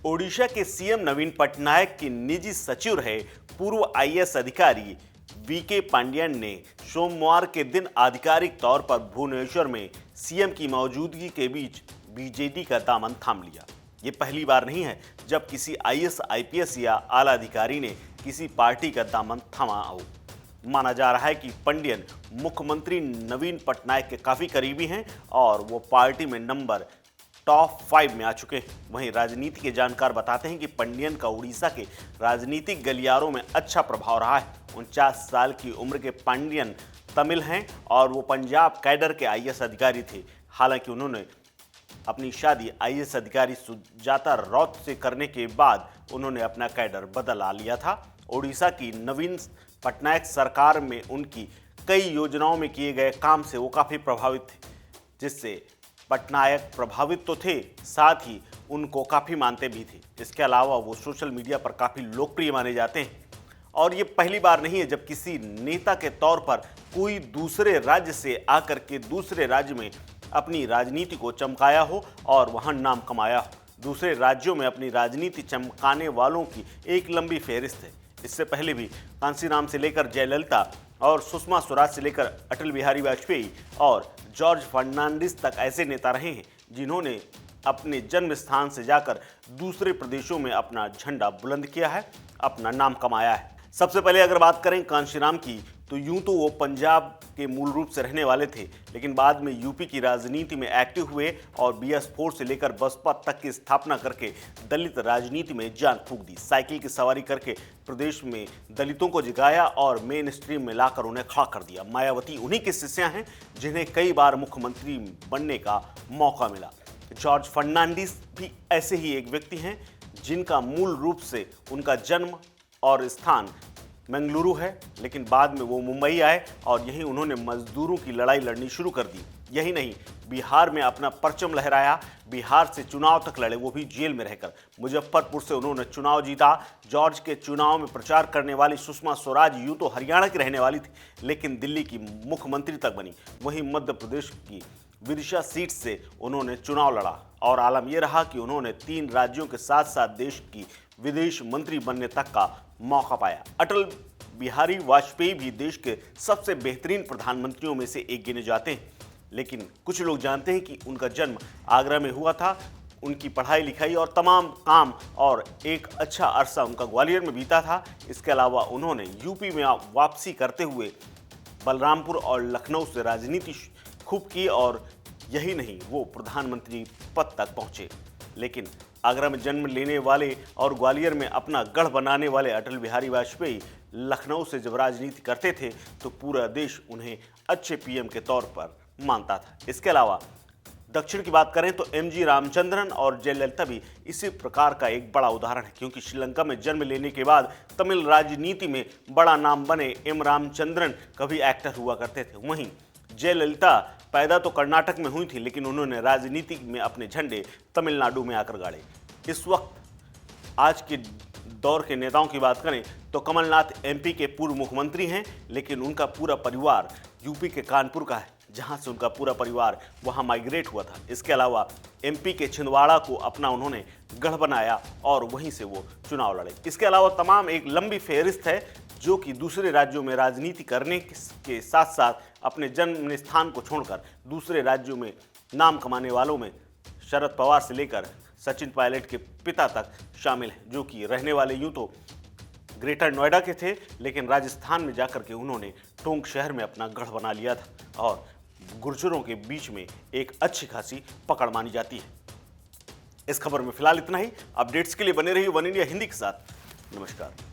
ओडिशा के सीएम नवीन पटनायक के निजी सचिव रहे पूर्व आईएएस अधिकारी वीके पांड्यन ने सोमवार के दिन आधिकारिक तौर पर भुवनेश्वर में सीएम की मौजूदगी के बीच बीजेडी का दामन थाम लिया। ये पहली बार नहीं है जब किसी आईएएस आईपीएस या आला अधिकारी ने किसी पार्टी का दामन थामा हो। माना जा रहा है कि पांड्यन मुख्यमंत्री नवीन पटनायक के काफी करीबी हैं और वो पार्टी में नंबर टॉप 5 में आ चुके हैं। वहीं राजनीति के जानकार बताते हैं कि पांड्यन का उड़ीसा के राजनीतिक गलियारों में अच्छा प्रभाव रहा है। 49 साल की उम्र के पांड्यन तमिल हैं और वो पंजाब कैडर के आईएएस अधिकारी थे। हालांकि उन्होंने अपनी शादी आईएएस अधिकारी सुजाता रॉथ से करने के बाद उन्होंने अपना कैडर बदला लिया था। ओडिशा की नवीन पटनायक सरकार में उनकी कई योजनाओं में किए गए काम से वो काफ़ी प्रभावित थे, जिससे पटनायक प्रभावित तो थे, साथ ही उनको काफ़ी मानते भी थे। इसके अलावा वो सोशल मीडिया पर काफ़ी लोकप्रिय माने जाते हैं और ये पहली बार नहीं है जब किसी नेता के तौर पर कोई दूसरे राज्य से आकर के दूसरे राज्य में अपनी राजनीति को चमकाया हो और वहाँ नाम कमाया हो। दूसरे राज्यों में अपनी राजनीति चमकाने वालों की एक लंबी फहरिस्त है। इससे पहले भी कांशीराम से लेकर जयललिता और सुषमा स्वराज से लेकर अटल बिहारी वाजपेयी और जॉर्ज फर्नांडिस तक ऐसे नेता रहे हैं जिन्होंने अपने जन्म स्थान से जाकर दूसरे प्रदेशों में अपना झंडा बुलंद किया है, अपना नाम कमाया है। सबसे पहले अगर बात करें कांशीराम की, तो यूं तो वो पंजाब के मूल रूप से रहने वाले थे, लेकिन बाद में यूपी की राजनीति में एक्टिव हुए और BS4 से लेकर बसपा तक की स्थापना करके दलित राजनीति में जान फूंक दी। साइकिल की सवारी करके प्रदेश में दलितों को जगाया और मेन स्ट्रीम में लाकर उन्हें खड़ा कर दिया। मायावती उन्हीं की शिष्या हैं जिन्हें कई बार मुख्यमंत्री बनने का मौका मिला। जॉर्ज फर्नांडिस भी ऐसे ही एक व्यक्ति हैं जिनका मूल रूप से उनका जन्म और स्थान मंगलुरु है, लेकिन बाद में वो मुंबई आए और यहीं उन्होंने मजदूरों की लड़ाई लड़नी शुरू कर दी। यही नहीं, बिहार में अपना परचम लहराया, बिहार से चुनाव तक लड़े, वो भी जेल में रहकर। मुजफ्फरपुर से उन्होंने चुनाव जीता। जॉर्ज के चुनाव में प्रचार करने वाली सुषमा स्वराज यूं तो हरियाणा की रहने वाली थी, लेकिन दिल्ली की मुख्यमंत्री तक बनी। वहीं मध्य प्रदेश की विदिशा सीट से उन्होंने चुनाव लड़ा और आलम यह रहा कि उन्होंने 3 राज्यों के साथ साथ देश की विदेश मंत्री बनने तक का मौका पाया। अटल बिहारी वाजपेयी भी देश के सबसे बेहतरीन प्रधानमंत्रियों में से एक गिने जाते हैं, लेकिन कुछ लोग जानते हैं कि उनका जन्म आगरा में हुआ था। उनकी पढ़ाई लिखाई और तमाम काम और एक अच्छा अरसा उनका ग्वालियर में बीता था। इसके अलावा उन्होंने यूपी में वापसी करते हुए बलरामपुर और लखनऊ से राजनीति खूब की और यही नहीं, वो प्रधानमंत्री पद तक पहुंचे। लेकिन आगरा में जन्म लेने वाले और ग्वालियर में अपना गढ़ बनाने वाले अटल बिहारी वाजपेयी लखनऊ से जब राजनीति करते थे तो पूरा देश उन्हें अच्छे पीएम के तौर पर मानता था। इसके अलावा दक्षिण की बात करें तो MG रामचंद्रन और जयललिता भी इसी प्रकार का एक बड़ा उदाहरण है, क्योंकि श्रीलंका में जन्म लेने के बाद तमिल राजनीति में बड़ा नाम बने M रामचंद्रन कभी एक्टर हुआ करते थे। वहीं जयललिता पैदा तो कर्नाटक में हुई थी, लेकिन उन्होंने राजनीति में अपने झंडे तमिलनाडु में आकर गाड़े। इस वक्त आज के दौर के नेताओं की बात करें तो कमलनाथ MP के पूर्व मुख्यमंत्री हैं, लेकिन उनका पूरा परिवार यूपी के कानपुर का है, जहां से उनका पूरा परिवार वहां माइग्रेट हुआ था। इसके अलावा MP के छिंदवाड़ा को अपना उन्होंने गढ़ बनाया और वहीं से वो चुनाव लड़े। इसके अलावा तमाम एक लंबी फहरिस्त है जो कि दूसरे राज्यों में राजनीति करने के साथ साथ अपने जन्म स्थान को छोड़कर दूसरे राज्यों में नाम कमाने वालों में शरद पवार से लेकर सचिन पायलट के पिता तक शामिल हैं, जो कि रहने वाले यूं तो ग्रेटर नोएडा के थे, लेकिन राजस्थान में जाकर के उन्होंने टोंक शहर में अपना गढ़ बना लिया था और गुर्जरों के बीच में एक अच्छी खासी पकड़ मानी जाती है। इस खबर में फिलहाल इतना ही। अपडेट्स के लिए बने रहिए वन इंडिया हिंदी के साथ। नमस्कार।